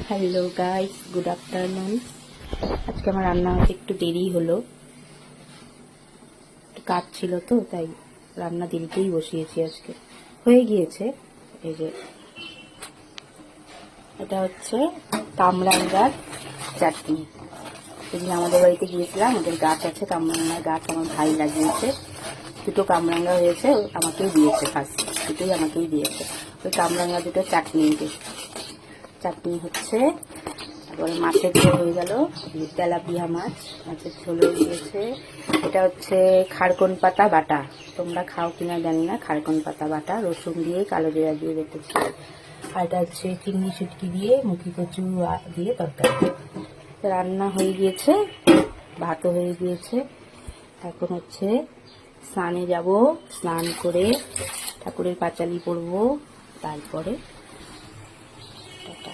Hello guys, good afternoon. আজকে আমার রান্না হতে একটু দেরি হলো, একটু কাজ ছিল তো, তাই রান্না দেরিতেই বসিয়েছি। আজকে হয়ে গিয়েছে। এই যে এটা হচ্ছে কামরাঙ্গার চাটনি। সেদিন আমাদের বাড়িতে গিয়েছিলাম, ওদের গাছ আছে, কামরাঙ্গার গাছ আমার ভাই লাগিয়েছে। দুটো কামরাঙ্গা হয়েছে, আমাকেই দিয়েছে। ফার্স্ট দুটোই আমাকেই দিয়েছে। ওই কামরাঙ্গা দুটো চাটনি হচ্ছে। তারপরে মাছের ঝোল হয়ে গেল, তেলাপিয়া মাছের ঝোল হয়ে গিয়েছে। এটা হচ্ছে খারকন পাতা বাটা, তোমরা খাও কিনা জানি না। খারকন পাতা বাটা রসুন দিয়ে কালো জিরা দিয়ে রেখেছি। আর এটা হচ্ছে চিংড়ি শুটকি দিয়ে মুখি কচু দিয়ে তরকারি। রান্না হয়ে গিয়েছে, ভাতও হয়ে গিয়েছে। এখন হচ্ছে স্নানে যাব, স্নান করে ঠাকুরের পাঁচালি পরবো, তারপরে টাটা।